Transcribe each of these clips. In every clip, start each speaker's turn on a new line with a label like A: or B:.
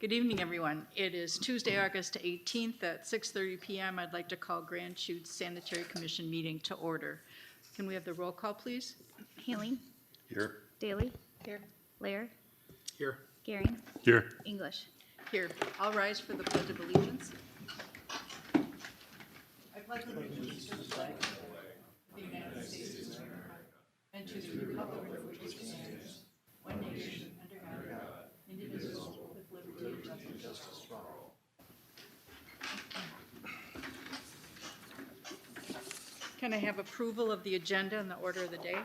A: Good evening, everyone. It is Tuesday, August 18th at 6:30 p.m. I'd like to call Grand Chute Sanitary Commission meeting to order. Can we have the roll call, please?
B: Healing.
C: Here.
B: Daly.
A: Here.
B: Laird.
C: Here.
B: Garing.
C: Here.
B: English.
A: Here. I'll rise for the Pledge of Allegiance. I pledge allegiance to the flag of the United States of America and to the republic for which it stands, one nation, under God, indivisible, with liberty and justice for all. Can I have approval of the agenda and the order of the day?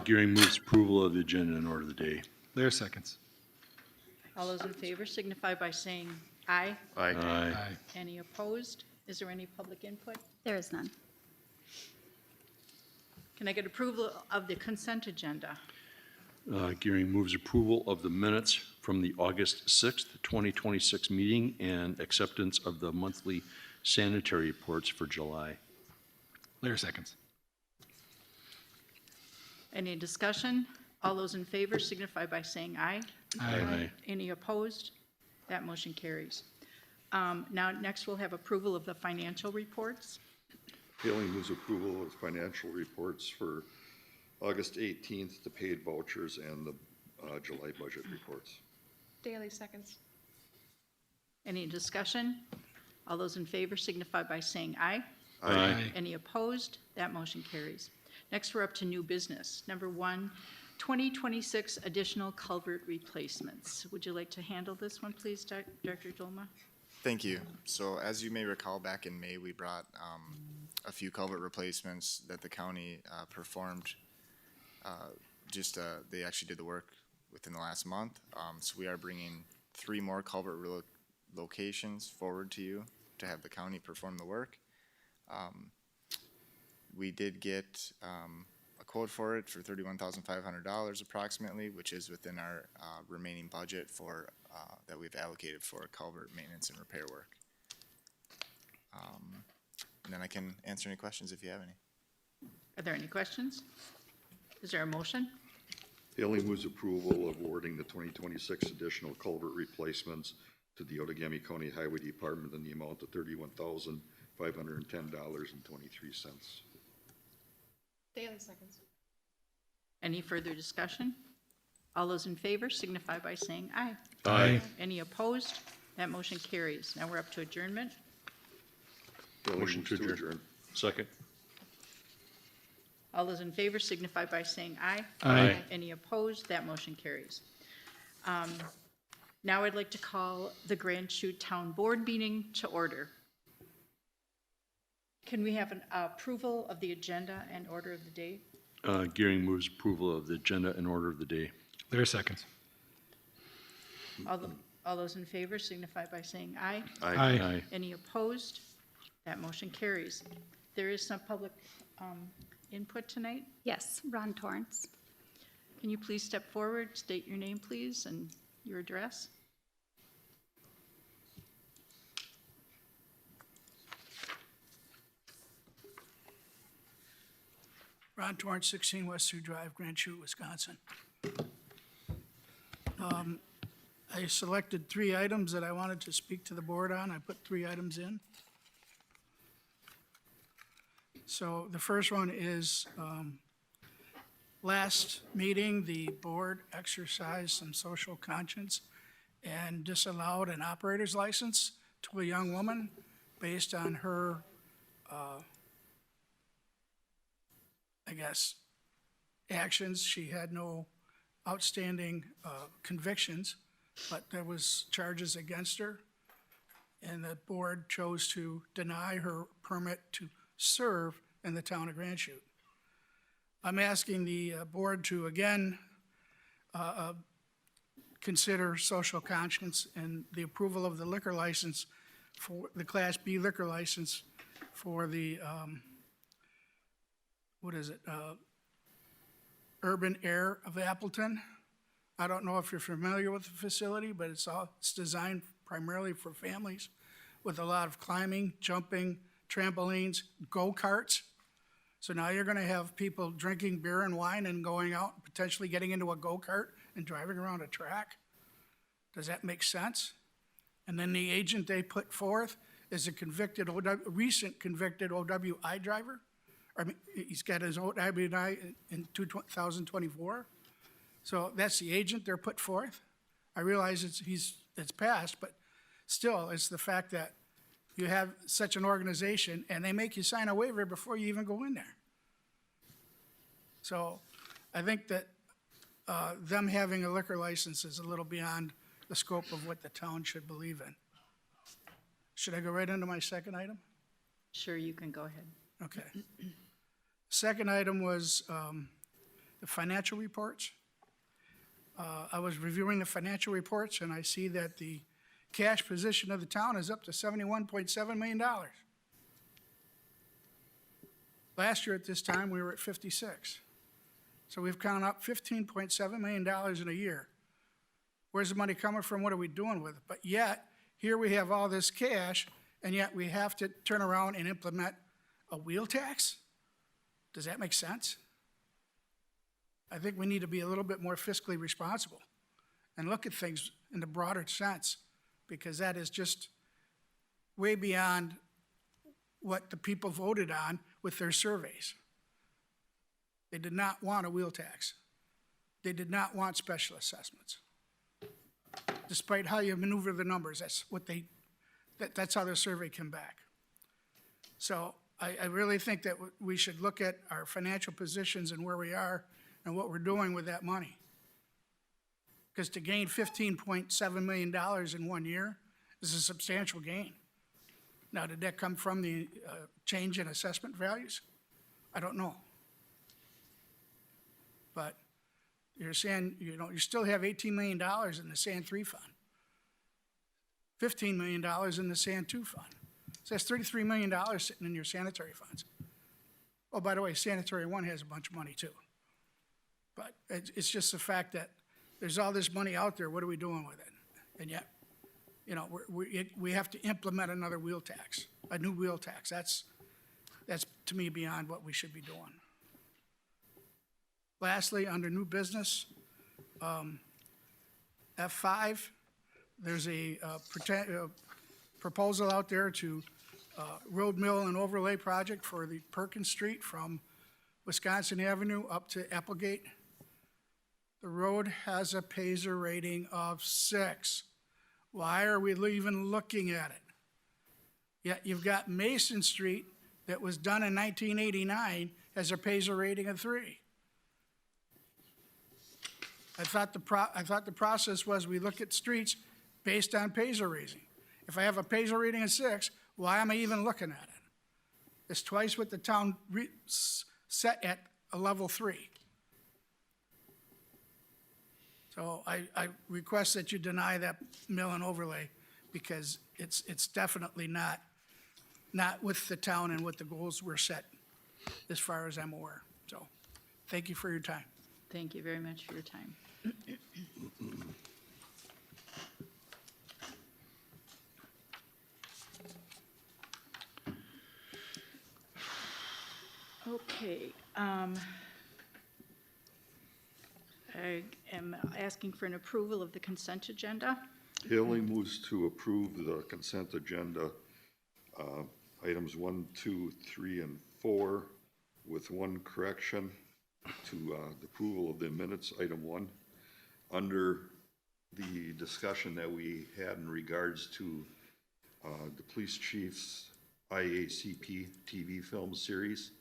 C: Gearing moves approval of the agenda and order of the day.
D: Lair seconds.
A: All those in favor signify by saying aye.
C: Aye.
A: Any opposed? Is there any public input?
B: There is none.
A: Can I get approval of the consent agenda?
C: Gearing moves approval of the minutes from the August 6th, 2026 meeting and acceptance of the monthly sanitary reports for July.
D: Lair seconds.
A: Any discussion? All those in favor signify by saying aye.
C: Aye.
A: Any opposed? That motion carries. Now, next we'll have approval of the financial reports.
E: Haley moves approval of financial reports for August 18th, the paid vouchers, and the July budget reports.
F: Daily seconds.
A: Any discussion? All those in favor signify by saying aye.
C: Aye.
A: Any opposed? That motion carries. Next, we're up to new business. Number 1, 2026 additional culvert replacements. Would you like to handle this one, please, Director Dolma?
G: Thank you. So as you may recall, back in May, we brought a few culvert replacements that the county performed. They actually did the work within the last month. So we are bringing 3 more culvert locations forward to you to have the county perform the work. We did get a quote for it for $31,500 approximately, which is within our remaining budget for that we've allocated for culvert maintenance and repair work. And then I can answer any questions if you have any.
A: Are there any questions? Is there a motion?
E: Haley moves approval of awarding the 2026 additional culvert replacements to the Outagamie County Highway Department in the amount of $31,510.23.
F: Daily seconds.
A: Any further discussion? All those in favor signify by saying aye.
C: Aye.
A: Any opposed? That motion carries. Now we're up to adjournment.
E: Haley
C: Motion
E: moves
C: to adjourn. Second.
A: All those in favor signify by saying aye.
C: Aye.
A: Any opposed? That motion carries. Now I'd like to call the Grand Chute Town Board meeting to order. Can we have an approval of the agenda and order of the day?
C: Gearing moves approval of the agenda and order of the day.
D: Lair seconds.
A: All those in favor signify by saying aye.
C: Aye.
A: Any opposed? That motion carries. There is some public input tonight.
B: Yes, Ron Torrance.
A: Can you please step forward, state your name, please, and your address?
H: Ron Torrance, 16 West Sioux Drive, Grand Chute, Wisconsin. I selected 3 items that I wanted to speak to the board on. I put 3 items in. So the first one is, last meeting, the board exercised some social conscience and disallowed an operator's license to a young woman based on her actions. She had no outstanding convictions, but there was charges against her, and the board chose to deny her permit to serve in the town of Grand Chute. I'm asking the board to again consider social conscience and the approval of the liquor license for the Class B liquor license for the Urban Air of Appleton. I don't know if you're familiar with the facility, but it's designed primarily for families with a lot of climbing, jumping, trampolines, go-karts. So now you're gonna have people drinking beer and wine and going out, potentially getting into a go-kart and driving around a track. Does that make sense? And then the agent they put forth is a recent convicted OWI driver. I mean, he's got his OWI in 2024. So that's the agent they're put forth. I realize it's passed, but still, it's the fact that you have such an organization and they make you sign a waiver before you even go in there. So I think that them having a liquor license is a little beyond the scope of what the town should believe in. Should I go right into my second item?
A: Sure, you can go ahead.
H: Okay. Second item was the financial reports. I was reviewing the financial reports and I see that the cash position of the town is up to $71.7 million. Last year at this time, we were at 56. So we've gone up $15.7 million in a year. Where's the money coming from? What are we doing with it? But yet, here we have all this cash, and yet we have to turn around and implement a wheel tax? Does that make sense? I think we need to be a little bit more fiscally responsible and look at things in the broader sense, because that is just way beyond what the people voted on with their surveys. They did not want a wheel tax. They did not want special assessments. Despite how you maneuver the numbers, that's how their survey came back. So I really think that we should look at our financial positions and where we are and what we're doing with that money. Because to gain $15.7 million in 1 year is a substantial gain. Now, did that come from the change in assessment values? I don't know. But you're saying, you still have $18 million in the Sand 3 fund, $15 million in the Sand 2 fund. So that's $33 million sitting in your sanitary funds. Oh, by the way, Sanitary 1 has a bunch of money too. But it's just the fact that there's all this money out there. What are we doing with it? And yet, we have to implement another wheel tax, a new wheel tax. That's to me beyond what we should be doing. Lastly, under new business, F5, there's a proposal out there to road mill and overlay project for the Perkins Street from Wisconsin Avenue up to Applegate. The road has a Paisley rating of 6. Why are we even looking at it? Yet you've got Mason Street that was done in 1989 has a Paisley rating of 3. I thought the process was we look at streets based on Paisley rating. If I have a Paisley rating of 6, why am I even looking at it? It's twice what the town set at a level 3. So I request that you deny that mill and overlay because it's definitely not with the town and what the goals were set as far as I'm aware. So thank you for your time.
A: Thank you very much for your time. Okay, I am asking for an approval of the consent agenda.
E: Haley moves to approve the consent agenda, items 1, 2, 3, and 4, with one correction to the approval of the minutes, item 1. Under the discussion that we had in regards to the police chief's IACP TV film series,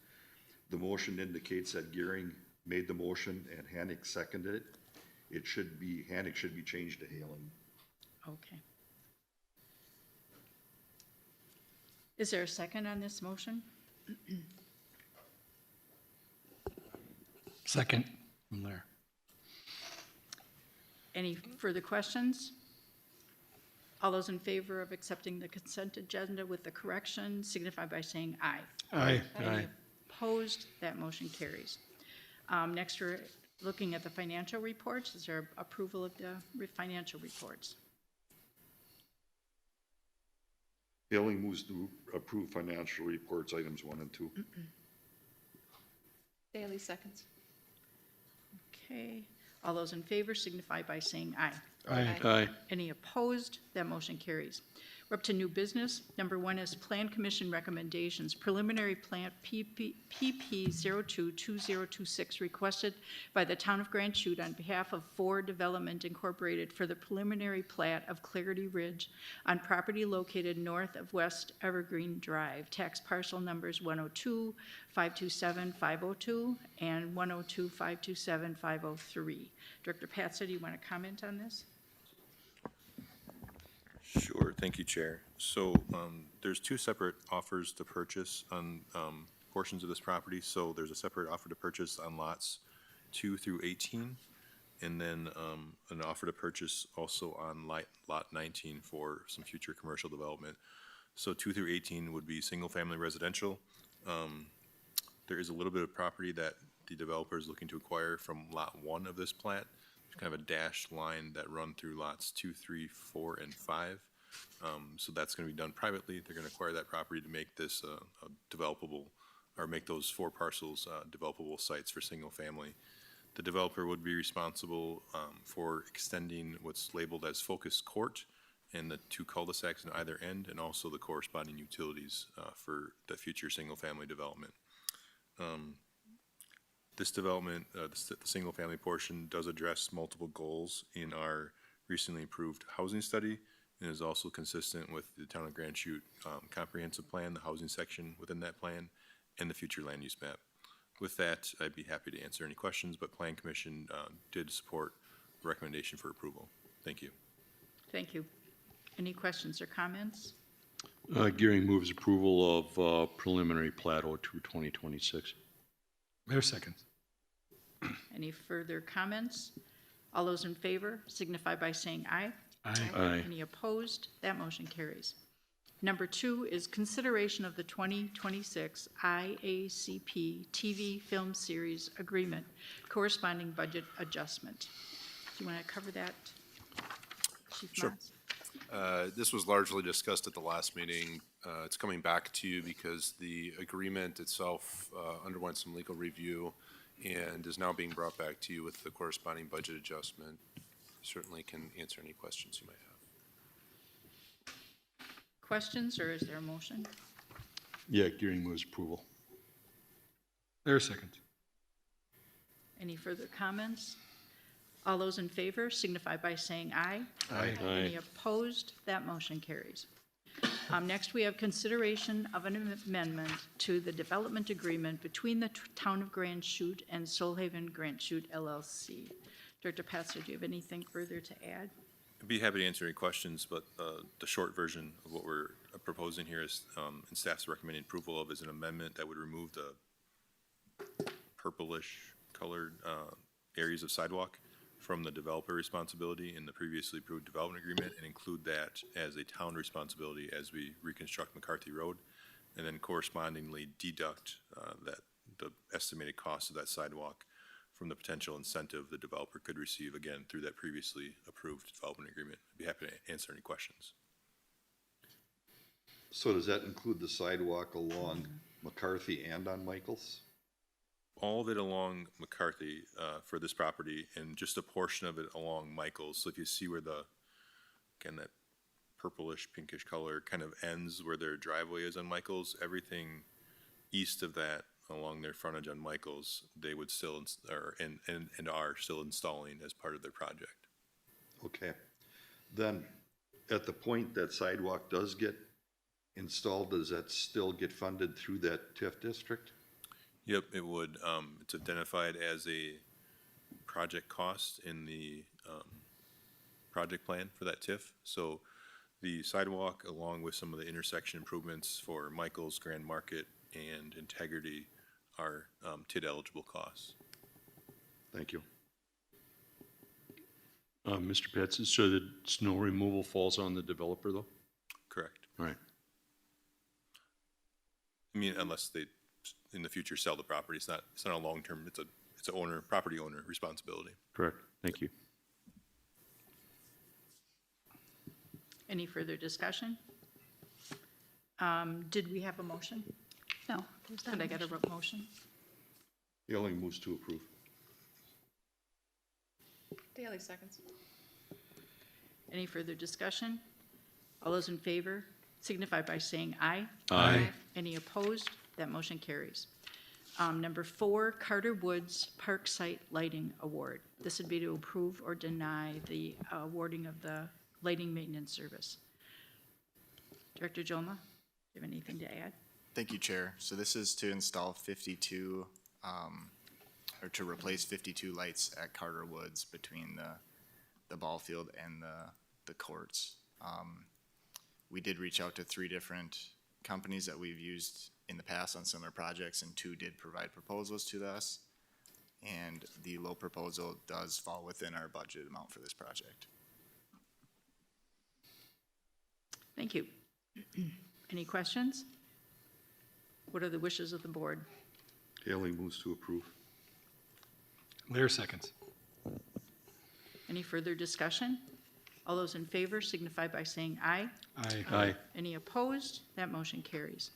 E: the motion indicates that Gearing made the motion and Hannick seconded it. Hannick should be changed to Hailing.
A: Okay. Is there a second on this motion?
D: Second from there.
A: Any further questions? All those in favor of accepting the consent agenda with the correction signify by saying aye.
D: Aye.
A: Any opposed? That motion carries. Next, we're looking at the financial reports. Is there approval of the financial reports?
E: Hailing moves to approve financial reports, items 1 and 2.
F: Bailey seconds.
A: Okay. All those in favor signify by saying aye.
C: Aye.
A: Any opposed? That motion carries. We're up to new business. Number 1 is Plan Commission recommendations. Preliminary plat PP 022026 requested by the Town of Grand Chute on behalf of Ford Development Incorporated for the preliminary plat of Clarity Ridge on property located north of West Evergreen Drive. Tax parcel numbers 102-527-502 and 102-527-503. Director Patsa, do you want to comment on this?
F: Sure, thank you, Chair. So there's two separate offers to purchase on portions of this property. So there's a separate offer to purchase on lots 2 through 18, and then an offer to purchase also on lot 19 for some future commercial development. So 2 through 18 would be single-family residential. There is a little bit of property that the developer is looking to acquire from lot 1 of this plat. Kind of a dashed line that run through lots 2, 3, 4, and 5. So that's going to be done privately. They're going to acquire that property to make this a developable, or make those 4 parcels developable sites for single family. The developer would be responsible for extending what's labeled as Focus Court and the 2 cul-de-sacs on either end, and also the corresponding utilities for the future single family development. This development, the single-family portion, does address multiple goals in our recently approved housing study, and is also consistent with the Town of Grand Chute comprehensive plan, the housing section within that plan, and the future land use map. With that, I'd be happy to answer any questions, but Plan Commission did support the recommendation for approval. Thank you.
A: Thank you. Any questions or comments?
C: Gearing moves approval of preliminary plat 02-2026.
D: Mayor seconds.
A: Any further comments? All those in favor signify by saying aye.
C: Aye.
A: Any opposed? That motion carries. Number 2 is consideration of the 2026 IACP TV film series agreement, corresponding budget adjustment. Do you want to cover that, Chief
I: Sure.
A: Motz?
I: This was largely discussed at the last meeting. It's coming back to you because the agreement itself underwent some legal review and is now being brought back to you with the corresponding budget adjustment. Certainly can answer any questions you might have.
A: Questions, or is there a motion?
C: Yeah, Gearing moves approval.
D: Mayor seconds.
A: Any further comments? All those in favor signify by saying aye.
D: Aye.
A: Any opposed? That motion carries. Next, we have consideration of an amendment to the development agreement between the Town of Grand Chute and Solhaven Grand Chute LLC. Director Pastor, do you have anything further to add?
F: I'd be happy to answer any questions, but the short version of what we're proposing here is, and staff's recommending approval of, is an amendment that would remove the purplish colored areas of sidewalk from the developer responsibility in the previously approved development agreement, and include that as a town responsibility as we reconstruct McCarthy Road, and then correspondingly deduct the estimated cost of that sidewalk from the potential incentive the developer could receive, again, through that previously approved development agreement. I'd be happy to answer any questions.
E: So does that include the sidewalk along McCarthy and on Michaels?
F: All of it along McCarthy for this property, and just a portion of it along Michaels. So if you see where again, that purplish, pinkish color kind of ends where their driveway is on Michaels, everything east of that along their frontage on Michaels, they would still, and are still installing as part of their project.
E: Okay. Then, at the point that sidewalk does get installed, does that still get funded through that TIF district?
F: Yep, it would. It's identified as a project cost in the project plan for that TIF. So the sidewalk, along with some of the intersection improvements for Michaels, Grand Market, and Integrity, are TID eligible costs.
E: Thank you.
C: Mr. Petson, so the snow removal falls on the developer, though?
F: Correct.
C: All right.
F: I mean, unless they in the future sell the property, it's not a long term. It's a property owner responsibility.
C: Correct. Thank you.
A: Any further discussion? Did we have a motion?
B: No. there's not
A: Could I
B: a
A: get
B: motion.
A: a motion?
E: The only moves to approve.
J: Daily seconds.
A: Any further discussion? All those in favor signify by saying aye.
C: Aye.
A: Any opposed? That motion carries. Number 4, Carter Woods Park Site Lighting Award. This would be to approve or deny the awarding of the lighting maintenance service. Director Joma, do you have anything to add?
G: Thank you, Chair. So this is to install 52, or to replace 52 lights at Carter Woods between the ball field and the courts. We did reach out to 3 different companies that we've used in the past on similar projects, and 2 did provide proposals to us. And the low proposal does fall within our budget amount for this project.
A: Thank you. Any questions? What are the wishes of the board?
E: Haley moves to approve.
D: Lair seconds.
A: Any further discussion? All those in favor signify by saying aye.
D: Aye.
C: Aye.
A: Any opposed? That motion carries.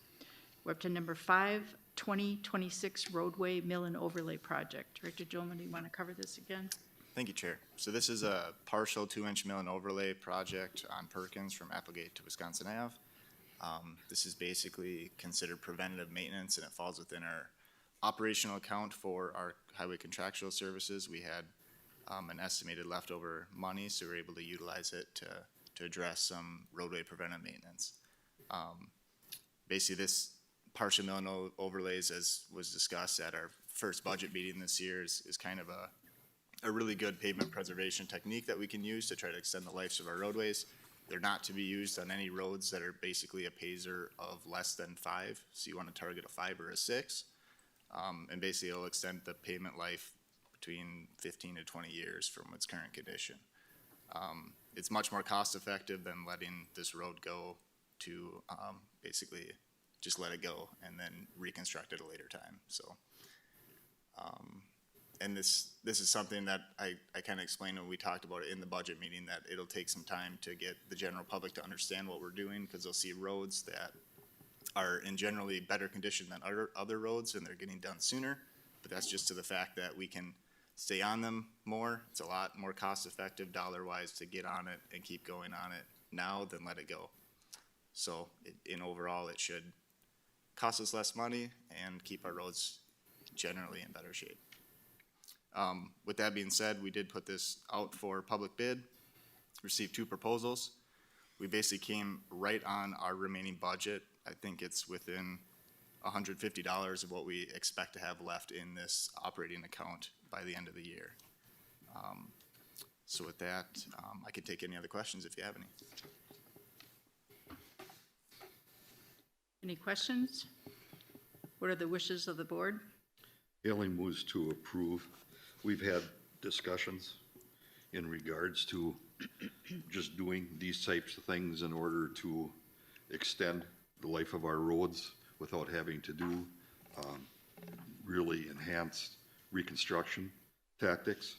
A: We're up to number 5, 2026 roadway mill and overlay project. Director Jolman, do you want to cover this again?
G: Thank you, Chair. So this is a partial 2-inch mill and overlay project on Perkins from Applegate to Wisconsin Ave. This is basically considered preventative maintenance, and it falls within our operational account for our highway contractual services. We had an estimated leftover money, so we were able to utilize it to address some roadway preventive maintenance. Basically, this partial mill and overlays, as was discussed at our first budget meeting this year, is kind of a really good pavement preservation technique that we can use to try to extend the lives of our roadways. They're not to be used on any roads that are basically a PASER of less than 5, so you want to target a 5 or a 6. And basically, it'll extend the pavement life between 15 to 20 years from its current condition. It's much more cost effective than letting this road go to basically just let it go and then reconstruct at a later time. So, and this is something that I kind of explained when we talked about it in the budget meeting, that it'll take some time to get the general public to understand what we're doing, because they'll see roads that are in generally better condition than other roads, and they're getting done sooner. But that's just to the fact that we can stay on them more. It's a lot more cost effective dollar-wise to get on it and keep going on it now than let it go. So in overall, it should cost us less money and keep our roads generally in better shape. With that being said, we did put this out for public bid, received 2 proposals. We basically came right on our remaining budget. I think it's within $150 of what we expect to have left in this operating account by the end of the year. So with that, I can take any other questions if you have any.
A: Any questions? What are the wishes of the board?
E: Haley moves to approve. We've had discussions in regards to just doing these types of things in order to extend the life of our roads without having to do really enhanced reconstruction tactics.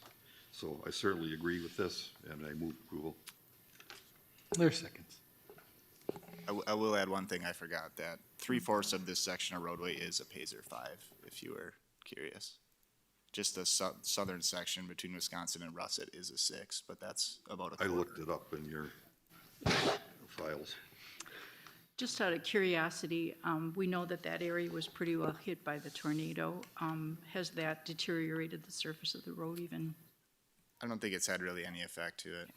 E: So I certainly agree with this, and I move approval.
D: Lair seconds.
G: I will add one thing I forgot, that 3/4 of this section of roadway is a PASER 5, if you were curious. Just the southern section between Wisconsin and Russet is a 6, but that's about a
E: I
G: quarter.
E: looked it up in your files.
A: Just out of curiosity, we know that that area was pretty well hit by the tornado. Has that deteriorated the surface of the road even?
G: I don't think it's had really any effect to it.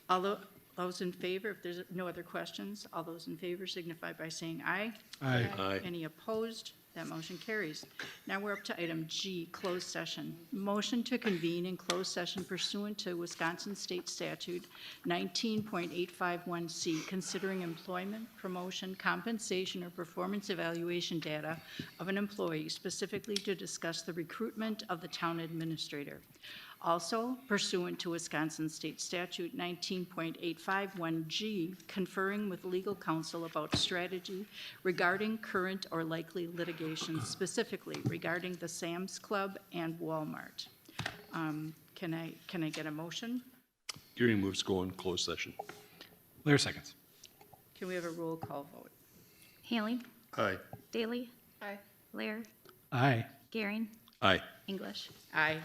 A: All those in favor, if there's no other questions, all those in favor signify by saying aye.
D: Aye.
C: Aye.
A: Any opposed? That motion carries. Now we're up to item G, closed session. Motion to convene in closed session pursuant to Wisconsin State Statute 19.851C, considering employment, promotion, compensation, or performance evaluation data of an employee, specifically to discuss the recruitment of the town administrator. Also pursuant to Wisconsin State Statute 19.851G, conferring with legal counsel about strategy regarding current or likely litigation, specifically regarding the Sam's Club and Walmart. Can I get a motion?
C: Gearing moves to go in closed session.
D: Lair seconds.
A: Can we have a roll call vote?
B: Haley,
E: Aye.
B: Daly,
A: Aye.
B: Lair,
D: Aye.
B: Garing,
C: Aye.
B: English.
A: Aye.